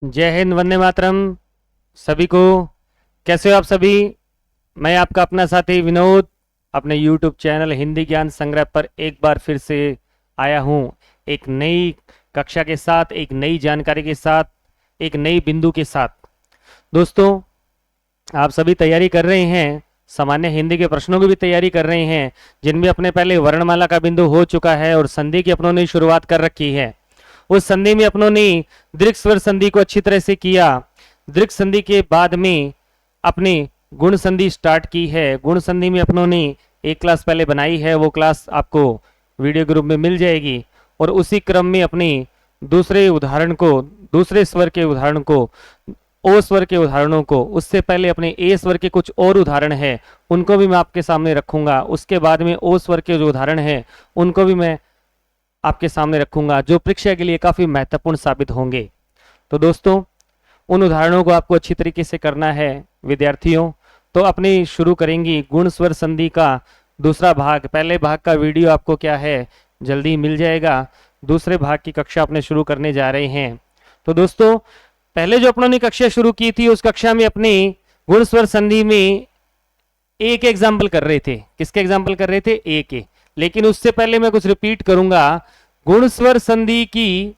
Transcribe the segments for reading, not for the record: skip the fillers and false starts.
जय हिंद, वंदे मातरम। सभी को कैसे हो आप सभी। मैं आपका अपना साथी विनोद अपने YouTube चैनल हिंदी ज्ञान संग्रह पर एक बार फिर से आया हूँ। एक नई कक्षा के साथ, एक नई जानकारी के साथ, एक नई बिंदु के साथ। दोस्तों, आप सभी तैयारी कर रहे हैं, सामान्य हिंदी के प्रश्नों की भी तैयारी कर रहे हैं, जिनमें अपने पहले वर्णमाला का बिंदु हो चुका है और संधि की अपनों ने शुरुआत कर रखी है। उस संधि में अपनों ने दीर्घ स्वर संधि को अच्छी तरह से किया। दीर्घ संधि के बाद में अपनी गुण संधि स्टार्ट की है। गुण संधि में अपनों ने एक क्लास पहले बनाई है, वो क्लास आपको वीडियो ग्रुप में मिल जाएगी। और उसी क्रम में अपनी दूसरे उदाहरण को, दूसरे स्वर के उदाहरण को, ओ स्वर के उदाहरणों को, उससे पहले अपने ए स्वर के कुछ और उदाहरण है, उनको भी मैं आपके सामने रखूंगा। उसके बाद में ओ स्वर के जो उदाहरण है उनको भी मैं आपके सामने रखूंगा, जो परीक्षा के लिए काफी महत्वपूर्ण साबित होंगे। तो दोस्तों, उन उदाहरणों को आपको अच्छी तरीके से करना है विद्यार्थियों। तो अपनी शुरू करेंगी गुण स्वर संधि का दूसरा भाग। पहले भाग का वीडियो आपको क्या है जल्दी मिल जाएगा। दूसरे भाग की कक्षा अपने शुरू करने जा रहे हैं। तो दोस्तों, पहले जो अपनों ने कक्षा शुरू की थी, उस कक्षा में अपनी गुण स्वर संधि में एक एग्जाम्पल कर रहे थे। किसके एग्जाम्पल कर रहे थे? ए के। लेकिन उससे पहले मैं कुछ रिपीट करूंगा। गुण स्वर संधि की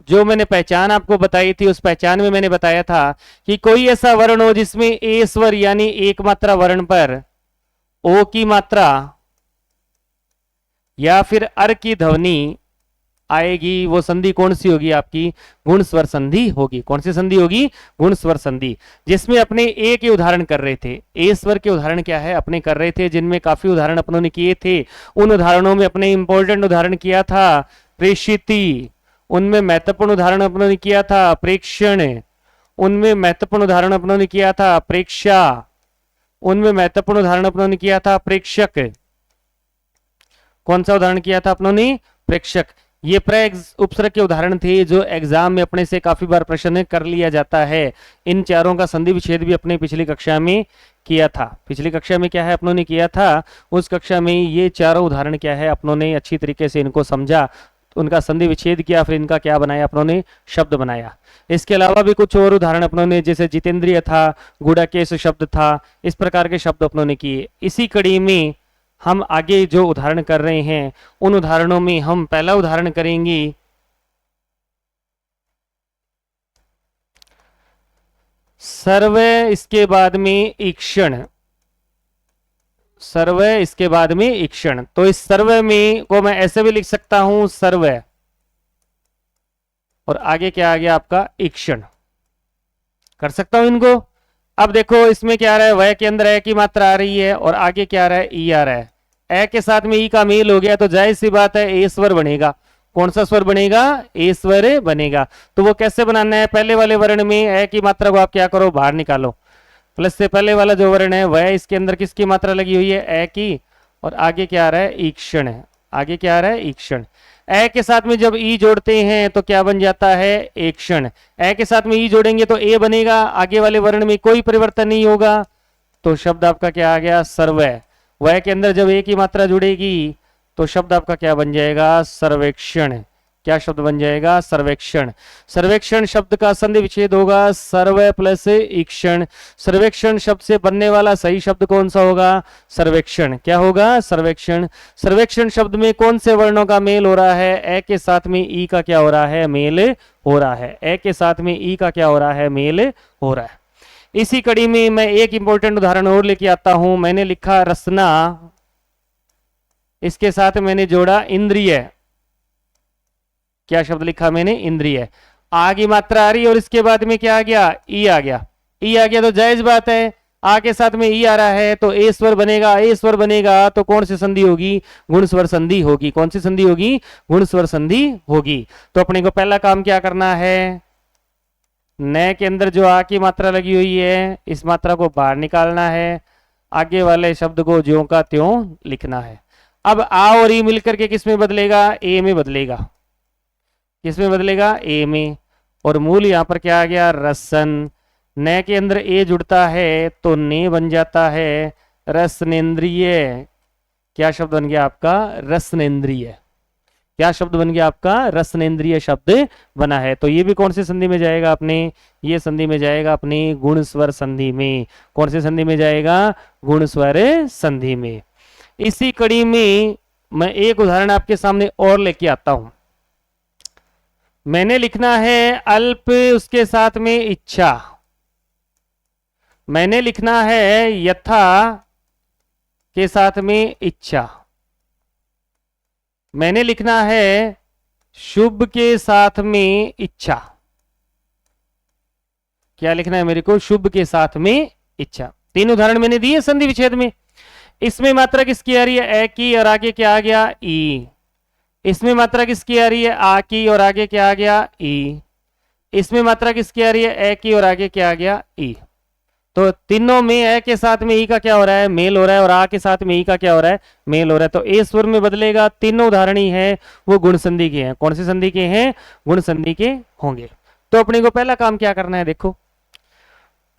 जो मैंने पहचान आपको बताई थी, उस पहचान में मैंने बताया था कि कोई ऐसा वर्ण हो जिसमें ए स्वर यानी एक मात्रा वर्ण पर ओ की मात्रा या फिर अर की ध्वनि आएगी, वो संधि कौन सी होगी? आपकी गुण स्वर संधि होगी। कौन सी संधि होगी? गुण स्वर संधि। जिसमें अपने ए के उदाहरण कर रहे थे। ए स्वर के उदाहरण क्या है अपने कर रहे थे, जिनमें काफी उदाहरण अपनों ने किए थे। उन उदाहरणों में अपने इंपॉर्टेंट उदाहरण किया था प्रेषिति, उनमें महत्वपूर्ण उदाहरण अपनों ने किया था प्रेक्षण, उनमें महत्वपूर्ण उदाहरण अपनों ने किया था प्रेक्षा, उनमें महत्वपूर्ण उदाहरण अपनों ने किया था प्रेक्षक। कौन सा उदाहरण किया था अपनों ने? प्रेक्षक। ये उपसर्ग के उदाहरण थे जो एग्जाम में अपने से काफी बार प्रश्न कर लिया जाता है। इन चारों का संधि विच्छेद भी अपने पिछली कक्षा में किया था। पिछली कक्षा में क्या है अपनों ने किया था, उस कक्षा में ये चारों उदाहरण क्या है अपनों ने अच्छी तरीके से इनको समझा, उनका संधि विच्छेद किया, फिर इनका क्या बनाया अपनों ने? शब्द बनाया। इसके अलावा भी कुछ और उदाहरण अपनों ने, जैसे जितेंद्रिय था, गुड़ाकेश शब्द था, इस प्रकार के शब्द अपनों ने किए। इसी कड़ी में हम आगे जो उदाहरण कर रहे हैं, उन उदाहरणों में हम पहला उदाहरण करेंगे सर्वे, इसके बाद में ईक्षण। सर्वे, इसके बाद में ईक्षण। तो इस सर्वे में को मैं ऐसे भी लिख सकता हूं सर्वे, और आगे क्या आ गया आपका? ईक्षण। कर सकता हूं इनको। अब देखो इसमें क्या आ रहा है, वह के अंदर ए की मात्रा आ रही है और आगे क्या आ रहा है? ई आ रहा है। ए के साथ में ई का मेल हो गया तो जाहिर सी बात है ए स्वर बनेगा। कौन सा स्वर बनेगा? ए स्वर बनेगा। तो वो कैसे बनाना है? पहले वाले वर्ण में ए की मात्रा को आप क्या करो? बाहर निकालो। प्लस से पहले वाला जो वर्ण है वह, इसके अंदर किसकी मात्रा लगी हुई है? ए की। और आगे क्या आ रहा है? ईक्षण है। आगे क्या आ रहा है? ईक्षण। ए के साथ में जब ई जोड़ते हैं तो क्या बन जाता है? एक्षण। ए के साथ में ई जोड़ेंगे तो ए बनेगा, आगे वाले वर्ण में कोई परिवर्तन नहीं होगा। तो शब्द आपका क्या आ गया? सर्वय। वह के अंदर जब ए की मात्रा जुड़ेगी तो शब्द आपका क्या बन जाएगा? सर्वेक्षण। क्या शब्द बन जाएगा? सर्वेक्षण। सर्वेक्षण शब्द का संधि विच्छेद होगा सर्वे प्लस ईक्षण। सर्वेक्षण शब्द से बनने वाला सही शब्द कौन सा होगा? सर्वेक्षण। क्या होगा? सर्वेक्षण। सर्वेक्षण शब्द में कौन से वर्णों का मेल हो रहा है? ए के साथ में ई का क्या हो रहा है? मेल हो रहा है। ए के साथ में ई का क्या हो रहा है? मेल हो रहा है। इसी कड़ी में मैं एक इंपॉर्टेंट उदाहरण और लेके आता हूं। मैंने लिखा रसना, इसके साथ मैंने जोड़ा इंद्रिय। क्या शब्द लिखा मैंने? इंद्रिय। आ की मात्रा आ रही है और इसके बाद में क्या आ गया? ई आ गया। ई आ गया तो जायज बात है, आ के साथ में ई आ रहा है तो ए स्वर बनेगा। ए स्वर बनेगा तो कौन सी संधि होगी? गुण स्वर संधि होगी। कौन सी संधि होगी? गुण स्वर संधि होगी। तो अपने को पहला काम क्या करना है? न के अंदर जो आ की मात्रा लगी हुई है, इस मात्रा को बाहर निकालना है, आगे वाले शब्द को ज्यों का त्यों लिखना है। अब आ और ई मिलकर के किस में बदलेगा? ए में बदलेगा। किसमें बदलेगा? ए में। और मूल यहां पर क्या आ गया? रसन। न के अंदर ए जुड़ता है तो ने बन जाता है रसनेन्द्रिय। क्या शब्द बन गया आपका? रसनेन्द्रिय। क्या शब्द बन गया आपका? रसनेन्द्रिय शब्द बना है। तो ये भी कौन सी संधि में जाएगा अपने? ये संधि में जाएगा अपनी गुण स्वर संधि में। कौन सी संधि में जाएगा? गुण स्वर संधि में। इसी कड़ी में मैं एक उदाहरण आपके सामने और लेके आता हूं। मैंने लिखना है अल्प, उसके साथ में इच्छा। मैंने लिखना है यथा के साथ में इच्छा। मैंने लिखना है शुभ के साथ में इच्छा। क्या लिखना है मेरे को? शुभ के साथ में इच्छा। तीन उदाहरण मैंने दिए संधि विच्छेद में। इसमें मात्रा किसकी आ रही है? ए की, और आगे क्या आ गया? ई। इसमें मात्रा किसकी आ रही है? आ की, और आगे क्या आ गया? ई। इसमें मात्रा किसकी आ रही है? ए की, और आगे क्या आ गया? ई। तो तीनों में ए के साथ में ई का क्या हो रहा है? मेल हो रहा है, और आ के साथ में ई का क्या हो रहा है? मेल हो रहा है। तो ए स्वर में बदलेगा। तीनों उदाहरण ही है वो गुण संधि के हैं। कौन सी संधि के हैं? गुण संधि के होंगे। तो अपने को पहला काम क्या करना है? देखो,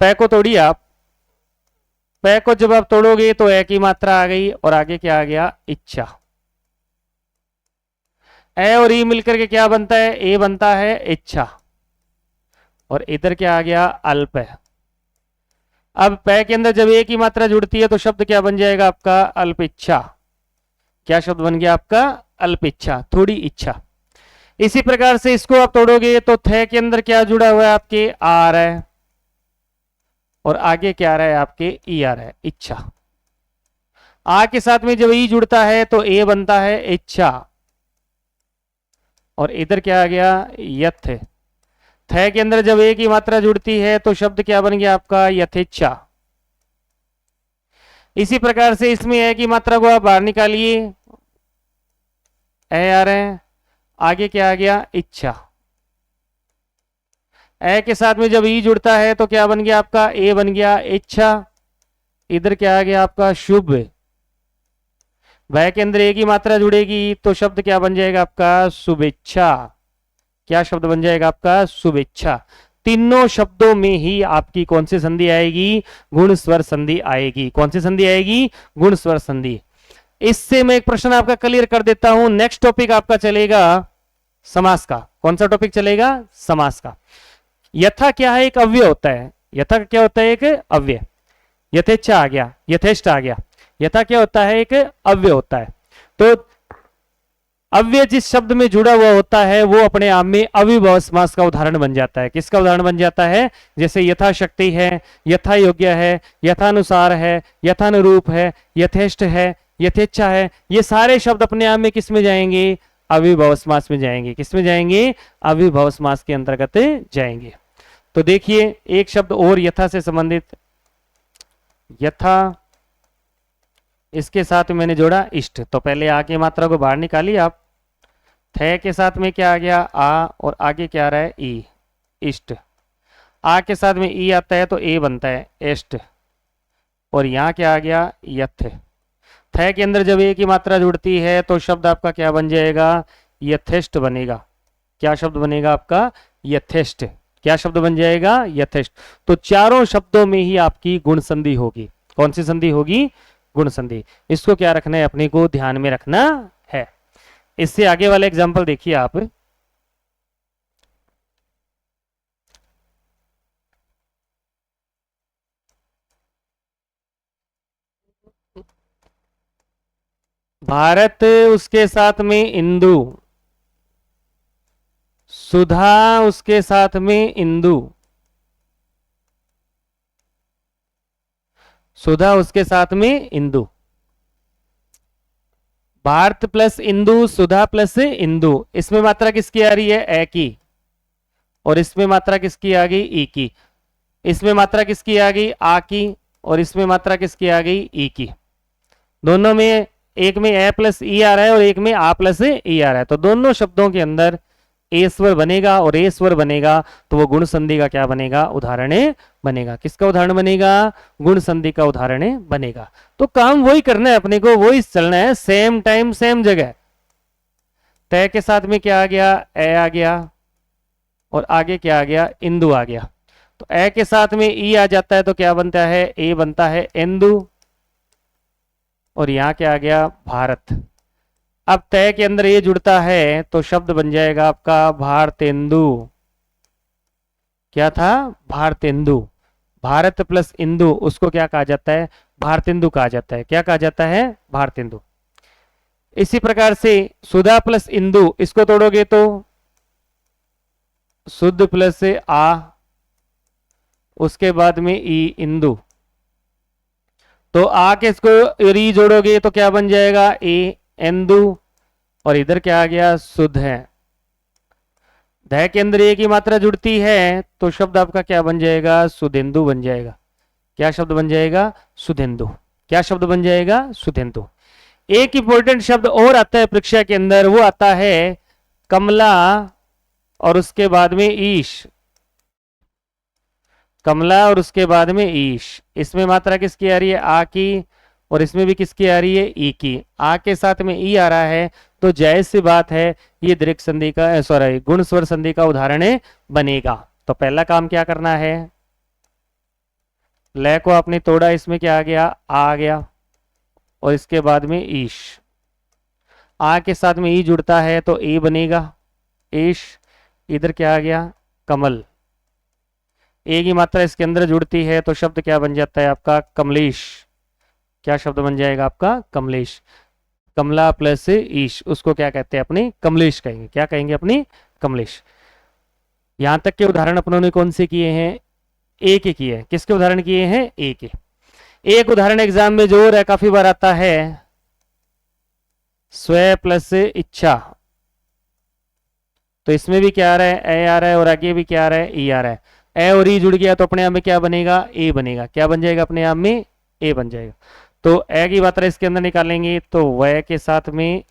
पै को तोड़िए आप। पै को जब आप तोड़ोगे तो ए की मात्रा आ गई, और आगे क्या आ गया? इच्छा। ए और ई मिलकर के क्या बनता है? ए बनता है इच्छा, और इधर क्या आ गया? अल्प है। अब पै के अंदर जब ए की मात्रा जुड़ती है तो शब्द क्या बन जाएगा आपका? अल्प इच्छा। क्या शब्द बन गया आपका? अल्प इच्छा, थोड़ी इच्छा। इसी प्रकार से इसको आप तोड़ोगे तो थे के अंदर क्या जुड़ा हुआ है आपके? आ रहा है, और आगे क्या आ रहा है आपके? ई आ रहा है, इच्छा। आ के साथ में जब ई जुड़ता है तो ए बनता है इच्छा, और इधर क्या आ गया? यथ। थे के अंदर जब ए की मात्रा जुड़ती है तो शब्द क्या बन गया आपका? यथेच्छा। इसी प्रकार से इसमें ए की मात्रा को आप बाहर निकालिए, ए आ रहे हैं, आगे क्या आ गया? इच्छा। ए के साथ में जब ई जुड़ता है तो क्या बन गया आपका? ए बन गया इच्छा, इधर क्या आ गया आपका? शुभ। वह के अंदर ए की मात्रा जुड़ेगी तो शब्द क्या बन जाएगा आपका? शुभेच्छा। क्या शब्द बन जाएगा आपका? शुभेच्छा। तीनों शब्दों में ही आपकी कौन सी संधि आएगी? गुण स्वर संधि आएगी। कौन सी संधि आएगी? गुण स्वर संधि। इससे मैं एक प्रश्न आपका क्लियर कर देता हूं। नेक्स्ट टॉपिक आपका चलेगा समास का। कौन सा टॉपिक चलेगा? समास का। यथा क्या है? एक अव्यय होता है। यथा क्या होता है? एक अव्यय। यथेच्छा आ गया, यथेष्ट आ गया। यथा क्या होता है? एक अव्यय होता है। तो अव्यय जिस शब्द में जुड़ा हुआ होता है वो अपने आप में अविभव समास का उदाहरण बन जाता है। किसका उदाहरण बन जाता है? जैसे यथाशक्ति है, यथा योग्य है, यथानुसार है, यथानुरूप है, यथेष्ट है, यथेच्छा है। ये सारे शब्द अपने आप में किस में जाएंगे? अविभव समास में जाएंगे। किस में जाएंगे? अविभव समास के अंतर्गत जाएंगे। तो देखिए एक शब्द और यथा से संबंधित, यथा, इसके साथ मैंने जोड़ा इष्ट। तो पहले आ की मात्रा को बाहर निकालिए आप। थे के साथ में क्या आ गया? आ, और आगे क्या आ रहा है? ई, इष्ट। आ के साथ में ई आता है तो ए बनता है एष्ट, और यहां क्या आ गया? यथ। थे के अंदर जब ए की मात्रा जुड़ती है तो शब्द आपका क्या बन जाएगा? यथेष्ट बनेगा। क्या शब्द बनेगा आपका? यथेष्ट। क्या शब्द बन जाएगा? यथेष्ट। तो चारों शब्दों में ही आपकी गुण संधि होगी। कौन सी संधि होगी? गुण संधि। इसको क्या रखना है? अपने को ध्यान में रखना है। इससे आगे वाला एग्जांपल देखिए आप। भारत, उसके साथ में इंदु। सुधा, उसके साथ में इंदु। सुधा, उसके साथ में इंदु। भारत प्लस इंदु, सुधा प्लस इंदु। इसमें मात्रा किसकी आ रही है? ए की, और इसमें मात्रा किसकी आ गई? ई की। इसमें मात्रा किसकी आ गई? आ की, और इसमें मात्रा किसकी आ गई? ई की। दोनों में, एक में ए प्लस ई आ रहा है और एक में आ प्लस ई आ रहा है। तो दोनों शब्दों के अंदर ए स्वर बनेगा, और ए स्वर बनेगा तो वो गुण संधि का क्या बनेगा? उदाहरण बनेगा। किसका उदाहरण बनेगा? गुण संधि का उदाहरण बनेगा। तो काम वही करना है अपने को, वही चलना है, सेम टाइम सेम जगह। तय के साथ में क्या आ गया? ए आ गया, और आगे क्या आ गया? इंदु आ गया। तो ए के साथ में ई आ जाता है तो क्या बनता है? ए बनता है इंदु, और यहां क्या आ गया? भारत। अब तय के अंदर ये जुड़ता है तो शब्द बन जाएगा आपका भारतेंदु। क्या था? भारतेंदु। भारत प्लस इंदु, उसको क्या कहा जाता है? भारतेंदु कहा जाता है। क्या कहा जाता है? भारतेंदु। इसी प्रकार से सुधा प्लस इंदु, इसको तोड़ोगे तो शुद्ध प्लस आ, उसके बाद में ई, इंदु। तो आ के इसको री जोड़ोगे तो क्या बन जाएगा? ए, इंदु। और इधर क्या आ गया? शुद्ध है। ध के अंदर ए की मात्रा जुड़ती है तो शब्द आपका क्या बन जाएगा? सुधेंदु बन जाएगा। क्या शब्द बन जाएगा? सुधेंदु। क्या शब्द बन जाएगा? सुधेंदु। एक इंपॉर्टेंट शब्द और आता है परीक्षा के अंदर, वो आता है कमला और उसके बाद में ईश। कमला और उसके बाद में ईश। इसमें मात्रा किसकी आ रही है? आ की। और इसमें भी किसकी आ रही है? ई की। आ के साथ में ई आ रहा है तो जायज सी बात है ये दीर्घ संधि का, सॉरी, गुण स्वर संधि का उदाहरण बनेगा। तो पहला काम क्या करना है? लय को आपने तोड़ा, इसमें क्या आ गया? आ गया। और इसके बाद में ईश। आ के साथ में ई जुड़ता है तो ए बनेगा, ईश। इधर क्या आ गया? कमल। ए की मात्रा इसके अंदर जुड़ती है तो शब्द क्या बन जाता है आपका? कमलेश। क्या शब्द बन जाएगा आपका? कमलेश। कमला प्लस ईश, उसको क्या कहते हैं? अपने कमलेश कहेंगे। क्या कहेंगे? अपनी कमलेश। यहां तक के उदाहरण अपनों ने कौन से किए हैं? ए के किए हैं। किसके उदाहरण किए हैं? ए के। एक उदाहरण एग्जाम में जो है काफी बार आता है, स्व प्लस इच्छा। तो इसमें भी क्या आ रहा है? ए आ रहा है और आगे भी क्या आ रहा है? ई आ रहा है। ए और ई जुड़ गया तो अपने आप में क्या बनेगा? ए बनेगा। क्या बन जाएगा? अपने आप में ए बन जाएगा। तो ए की मात्रा इसके अंदर निकालेंगे तो वह के साथ में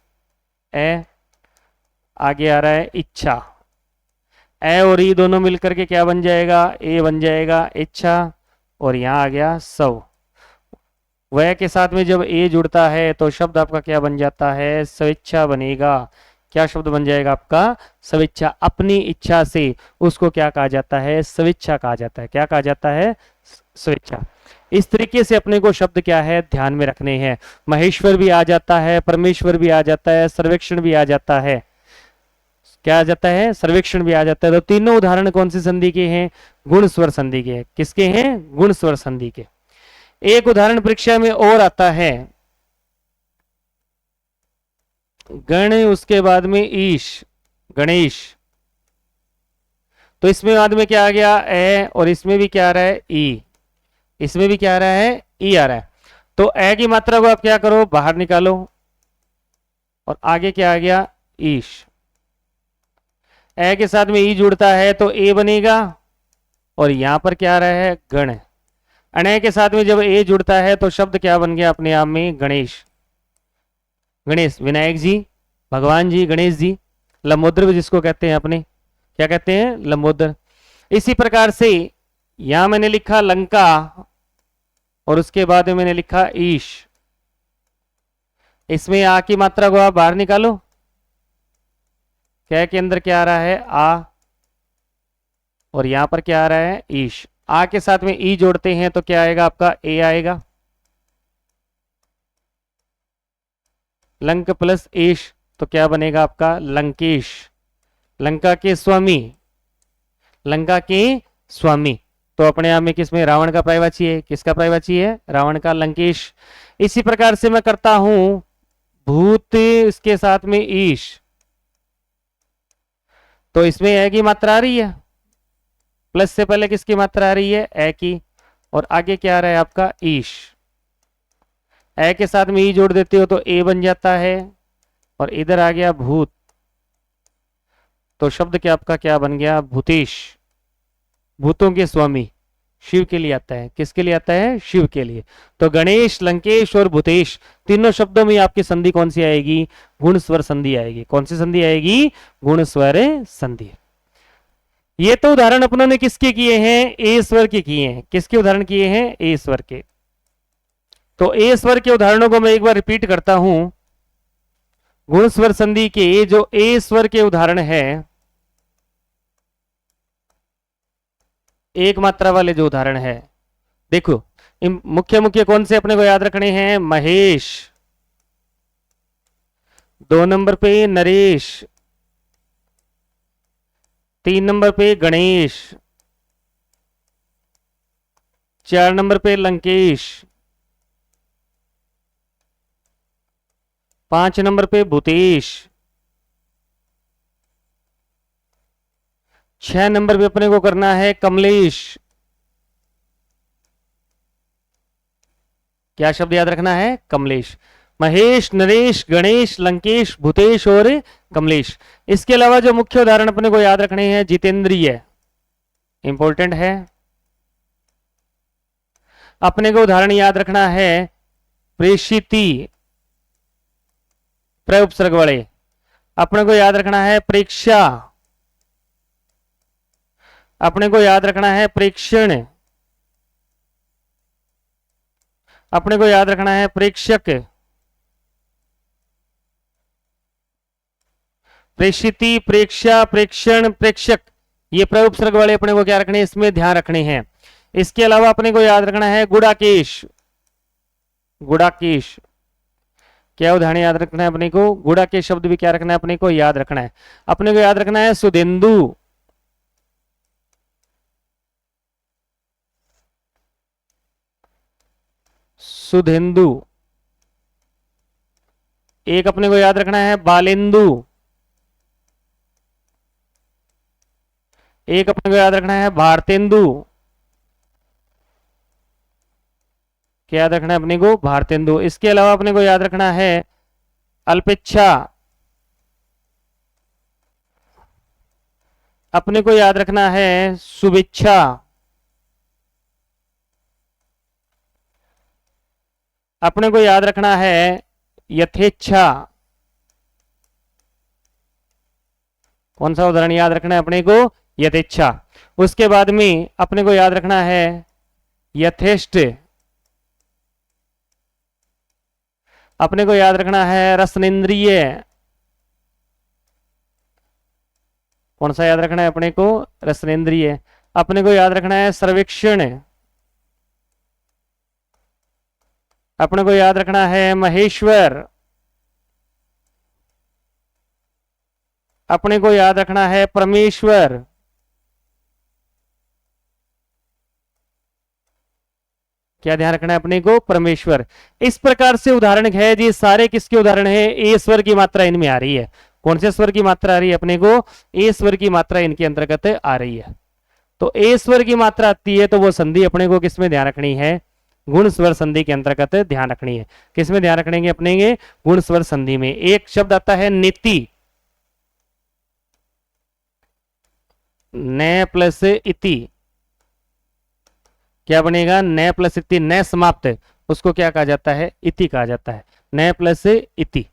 ए, आगे आ रहा है इच्छा। ए और ई दोनों मिलकर के क्या बन जाएगा? ए बन जाएगा, इच्छा। और यहां आ गया सव। वह के साथ में जब ए जुड़ता है तो शब्द आपका क्या बन जाता है? स्वेच्छा बनेगा। क्या शब्द बन जाएगा आपका? स्वेच्छा। अपनी इच्छा से उसको क्या कहा जाता है? स्वेच्छा कहा जाता है। क्या कहा जाता है? स्वेच्छा। इस तरीके से अपने को शब्द क्या है? ध्यान में रखने हैं। महेश्वर भी आ जाता है, परमेश्वर भी आ जाता है, सर्वेक्षण भी आ जाता है। क्या आ जाता है? सर्वेक्षण भी आ जाता है। तो तीनों उदाहरण कौन सी संधि के हैं? गुण स्वर संधि के। किसके हैं? गुण स्वर संधि के। एक उदाहरण परीक्षा में और आता है, गण, उसके बाद में ईश, गणेश। तो इसमें बाद में क्या आ गया? ए। और इसमें भी क्या आ रहा है? ई। इसमें भी क्या आ रहा है? ई आ रहा है। तो ए की मात्रा को आप क्या करो? बाहर निकालो। और आगे क्या आ गया? ईश। ए के साथ में ई जुड़ता है तो ए बनेगा। और यहां पर क्या आ रहा है? गण। अणय के साथ में जब ए जुड़ता है तो शब्द क्या बन गया? अपने आप में गणेश। गणेश, विनायक जी, भगवान जी, गणेश जी। लंबोदर भी जिसको कहते हैं अपने, क्या कहते हैं? लंबोदर। इसी प्रकार से यहां मैंने लिखा लंका और उसके बाद में मैंने लिखा ईश। इसमें आ की मात्रा को आप बाहर निकालो। क्या के अंदर क्या आ रहा है? आ। और यहां पर क्या आ रहा है? ईश। आ के साथ में ई जोड़ते हैं तो क्या आएगा आपका? ए आएगा। लंक प्लस ईश तो क्या बनेगा आपका? लंकेश। लंका के स्वामी, लंका के स्वामी। तो अपने आप में किसमें? रावण का पर्यायवाची है। किसका पर्यायवाची है? रावण का, लंकेश। इसी प्रकार से मैं करता हूं भूत, इसके साथ में ईश। तो इसमें ए की मात्रा आ रही है, प्लस से पहले किसकी मात्रा आ रही है? ए की। और आगे क्या आ रहा है आपका? ईश। ए के साथ में ई जोड़ देते हो तो ए बन जाता है। और इधर आ गया भूत। तो शब्द क्या आपका क्या बन गया? भूतेश। भूतों के स्वामी। शिव के लिए आता है। किसके लिए आता है? शिव के लिए। तो गणेश, लंकेश और भूतेश, तीनों शब्दों में आपकी संधि कौन सी आएगी? गुण स्वर संधि आएगी। कौन सी संधि आएगी? गुण स्वर संधि। ये तो उदाहरण अपनों ने किसके किए हैं? ए स्वर के किए हैं। किसके उदाहरण किए हैं? ए स्वर के। तो ए स्वर के उदाहरणों को मैं एक बार रिपीट करता हूं। गुण स्वर संधि के जो ए स्वर के उदाहरण है, एक मात्रा वाले जो उदाहरण है, देखो मुख्य मुख्य कौन से अपने को याद रखने हैं? महेश, 2 नंबर पे नरेश, 3 नंबर पे गणेश, 4 नंबर पे लंकेश, 5 नंबर पे भूतेश, 6 नंबर पे अपने को करना है कमलेश। क्या शब्द याद रखना है? कमलेश। महेश, नरेश, गणेश, लंकेश, भूतेश और कमलेश। इसके अलावा जो मुख्य उदाहरण अपने को याद रखने हैं, जितेंद्रिय, इंपॉर्टेंट है। अपने को उदाहरण याद रखना है प्रेषिती, प्र उपसर्ग वाले। अपने को याद रखना है प्रेक्षा, अपने को याद रखना है प्रेक्षण, अपने को याद रखना है प्रेक्षक, प्रेषिती, प्रेक्षा, प्रेक्षण, प्रेक्षक। ये प्रयोग उपसर्ग वाले अपने को क्या रखने हैं? इसमें ध्यान रखने हैं। इसके अलावा अपने को याद रखना है गुड़ाकेश, गुड़ाकेश। क्या उदाहरण याद रखना है अपने को? गुड़ाकेश शब्द भी क्या रखना है अपने को? याद रखना है। अपने को याद रखना है सुधेंदु, सुधेंदु। एक अपने को याद रखना है बालेंदु, एक अपने को याद रखना है भारतेंदु। क्या याद रखना है अपने को? भारतेंदु। इसके अलावा अपने को याद रखना है अल्पेच्छा, अपने को याद रखना है शुभेच्छा, अपने को याद रखना है यथेच्छा। कौन सा उदाहरण याद रखना है अपने को? यथेच्छा। उसके बाद में अपने को याद रखना है यथेष्ट, अपने को याद रखना है रसनेन्द्रिय। कौन सा याद रखना है अपने को? रसनेन्द्रिय। अपने को याद रखना है सर्वेक्षण, अपने को याद रखना है महेश्वर, अपने को याद रखना है परमेश्वर। क्या ध्यान रखना है अपने को? परमेश्वर। इस प्रकार से उदाहरण है जी, सारे किसके उदाहरण है? ए स्वर की मात्रा इनमें आ रही है। कौन से स्वर की मात्रा आ रही है अपने को? ए स्वर की मात्रा इनके अंतर्गत आ रही है। तो ए स्वर की मात्रा आती है तो वो संधि अपने को किसमें ध्यान रखनी है? गुण स्वर संधि के अंतर्गत ध्यान रखनी है। किसमें ध्यान रखेंगे अपने? गुण स्वर संधि में। एक शब्द आता है नीति, न प्लस इति। क्या बनेगा? न प्लस इति, न समाप्त, उसको क्या कहा जाता है? इति कहा जाता है। न प्लस इति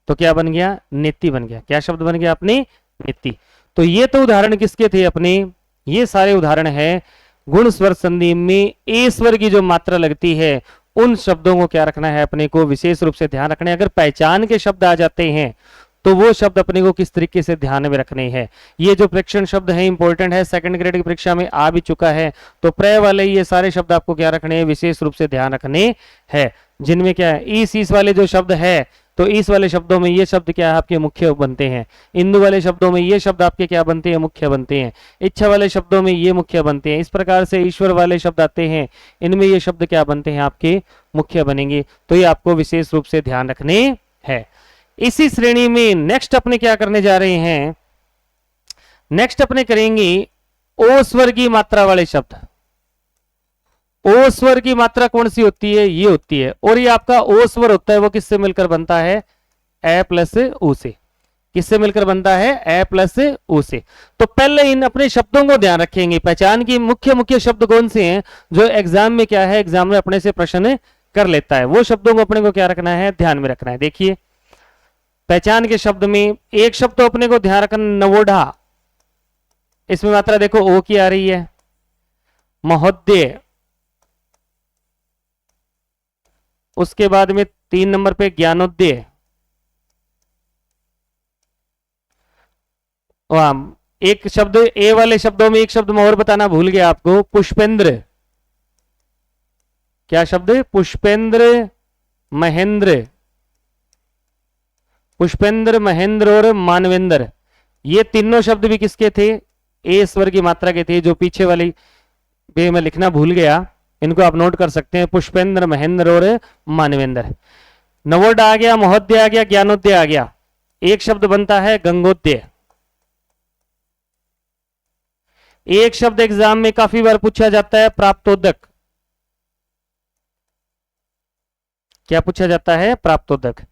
तो क्या बन गया? नीति बन गया। क्या शब्द बन गया अपनी? नीति। तो ये तो उदाहरण किसके थे अपने? ये सारे उदाहरण है गुण स्वर संधि में ए स्वर की जो मात्रा लगती है उन शब्दों को क्या रखना है अपने को? विशेष रूप से ध्यान रखना है। अगर पहचान के शब्द आ जाते हैं तो वो शब्द अपने को किस तरीके से ध्यान में रखने हैं। ये जो प्रेक्षण शब्द है इंपॉर्टेंट है, सेकंड ग्रेड की परीक्षा में आ भी चुका है। तो प्र वाले ये सारे शब्द आपको क्या रखने हैं? विशेष रूप से ध्यान रखने हैं। जिनमें क्या है? इस वाले जो शब्द है तो इस वाले शब्दों में ये शब्द क्या है? आपके मुख्य बनते हैं। इंदु वाले शब्दों में ये शब्द आपके क्या बनते हैं? मुख्य बनते हैं। इच्छा वाले शब्दों में ये मुख्य बनते हैं। इस प्रकार से ईश्वर वाले शब्द आते हैं, इनमें ये शब्द क्या बनते हैं? आपके मुख्य बनेंगे। तो ये आपको विशेष रूप से ध्यान रखने हैं। इसी श्रेणी में नेक्स्ट अपने क्या करने जा रहे हैं? नेक्स्ट अपने करेंगे ओ स्वर की मात्रा वाले शब्द। ओ स्वर की मात्रा कौन सी होती है? ये होती है। और ये आपका ओ स्वर होता है वो किससे मिलकर बनता है? ए प्लस ऊ से। किससे मिलकर बनता है? ए प्लस ऊ से। तो पहले इन अपने शब्दों को ध्यान रखेंगे। पहचान की मुख्य मुख्य शब्द कौन से हैं जो एग्जाम में क्या है? एग्जाम में अपने से प्रश्न कर लेता है। वो शब्दों को अपने को क्या रखना है? ध्यान में रखना है। देखिए पहचान के शब्द में एक शब्द तो अपने को ध्यान रखना, नवोढ़ा। इसमें मात्रा देखो ओ की आ रही है। महोदय, उसके बाद में 3 नंबर पे ज्ञानोदय। एक शब्द ए वाले शब्दों में एक शब्द मैं और बताना भूल गया आपको, पुष्पेंद्र। क्या शब्द? पुष्पेंद्र, महेंद्र। पुष्पेंद्र, महेंद्र और मानवेंद्र, ये तीनों शब्द भी किसके थे? ए स्वर की मात्रा के थे। जो पीछे वाली पे मैं लिखना भूल गया, इनको आप नोट कर सकते हैं, पुष्पेंद्र, महेंद्र और मानवेंद्र। नवोदय आ गया, महोदय आ गया, ज्ञानोदय आ गया। एक शब्द बनता है गंगोदय। एक शब्द एग्जाम में काफी बार पूछा जाता है, प्राप्तोदक। क्या पूछा जाता है? प्राप्तोदक।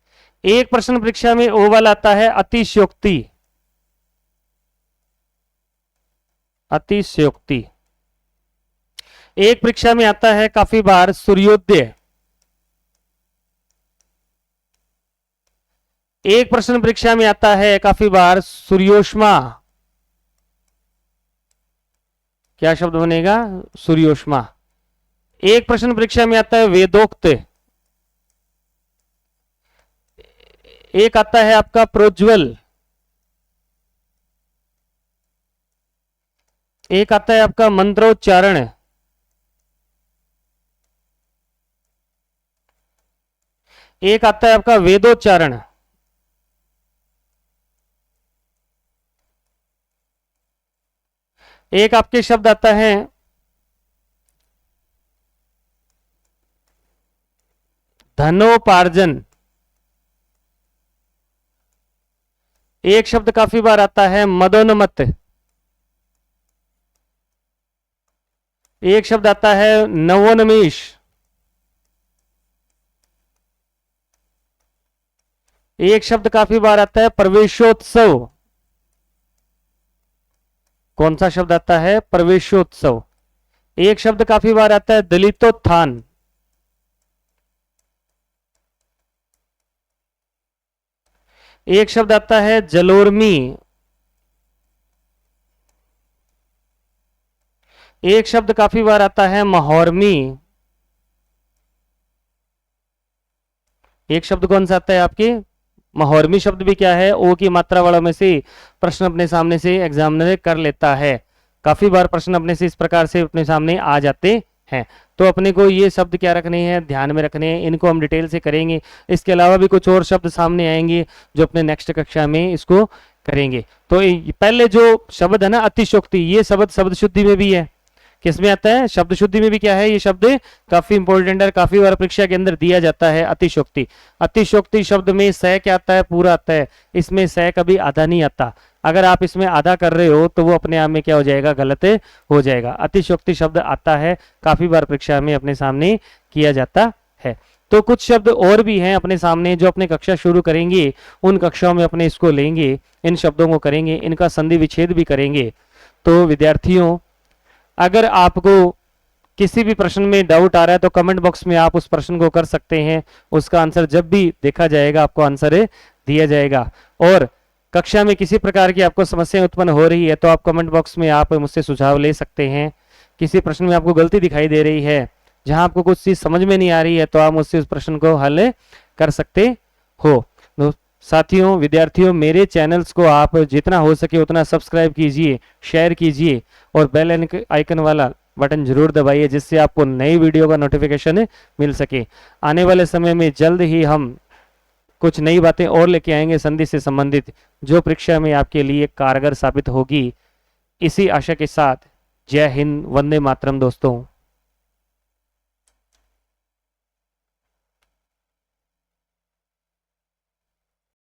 एक प्रश्न परीक्षा में ओ वाला आता है अतिशयोक्ति। अतिशयोक्ति। एक परीक्षा में आता है काफी बार सूर्योदय। एक प्रश्न परीक्षा में आता है काफी बार सूर्योष्मा। क्या शब्द बनेगा? सूर्योष्मा। एक प्रश्न परीक्षा में आता है वेदोक्त। एक आता है आपका प्रोज्वल। एक आता है आपका मंत्रोच्चारण। एक आता है आपका वेदोच्चारण। एक आपके शब्द आता है धनोपार्जन। एक शब्द काफी बार आता है मदोन्मत्त। एक शब्द आता है नवोन्मेष। एक शब्द काफी बार आता है प्रवेशोत्सव। कौन सा शब्द आता है? प्रवेशोत्सव। एक शब्द काफी बार आता है दलितोत्थान। एक शब्द आता है जलोर्मी। एक शब्द काफी बार आता है महोर्मी। एक शब्द कौन सा आता है आपके? महोर्मी शब्द भी क्या है? ओ की मात्रा वालों में से प्रश्न अपने सामने से एग्जामिनर कर लेता है। काफी बार प्रश्न अपने से इस प्रकार से अपने सामने आ जाते हैं। तो अपने को ये शब्द क्या रखने हैं? ध्यान में रखने हैं। इनको हम डिटेल से करेंगे। इसके अलावा भी कुछ और शब्द सामने आएंगे जो अपने नेक्स्ट कक्षा में इसको करेंगे। तो पहले जो शब्द है ना अतिशयोक्ति, ये शब्द शुद्धि में भी है। किसमें आता है? शब्द शुद्धि में भी क्या है? ये शब्द काफी इंपॉर्टेंट है, काफी बार परीक्षा के अंदर दिया जाता है। अतिशयोक्ति। अतिशयोक्ति शब्द में स क्या आता है? पूरा आता है। इसमें स कभी आधा नहीं आता। अगर आप इसमें आधा कर रहे हो तो वो अपने आप में क्या हो जाएगा? गलत हो जाएगा। अतिशयोक्ति शब्द आता है, काफी बार परीक्षा में अपने सामने किया जाता है। तो कुछ शब्द और भी हैं अपने सामने जो अपने कक्षा शुरू करेंगे, उन कक्षाओं में अपने इसको लेंगे, इन शब्दों को करेंगे, इनका संधि विच्छेद भी करेंगे। तो विद्यार्थियों, अगर आपको किसी भी प्रश्न में डाउट आ रहा है तो कमेंट बॉक्स में आप उस प्रश्न को कर सकते हैं। उसका आंसर जब भी देखा जाएगा आपको आंसर दिया जाएगा। और कक्षा में किसी प्रकार की आपको समस्या उत्पन्न हो रही है तो आप कमेंट बॉक्स में आप मुझसे सुझाव ले सकते हैं। किसी प्रश्न में आपको गलती दिखाई दे रही है, जहां आपको कुछ चीज समझ में नहीं आ रही है, तो आप मुझसे उस प्रश्न को हल कर सकते हो। तो साथियों, विद्यार्थियों, मेरे चैनल्स को आप जितना हो सके उतना सब्सक्राइब कीजिए, शेयर कीजिए और बेल आइकन वाला बटन जरूर दबाइए, जिससे आपको नई वीडियो का नोटिफिकेशन मिल सके। आने वाले समय में जल्द ही हम कुछ नई बातें और लेके आएंगे संधि से संबंधित, जो परीक्षा में आपके लिए कारगर साबित होगी। इसी आशा के साथ जय हिंद, वंदे मातरम दोस्तों।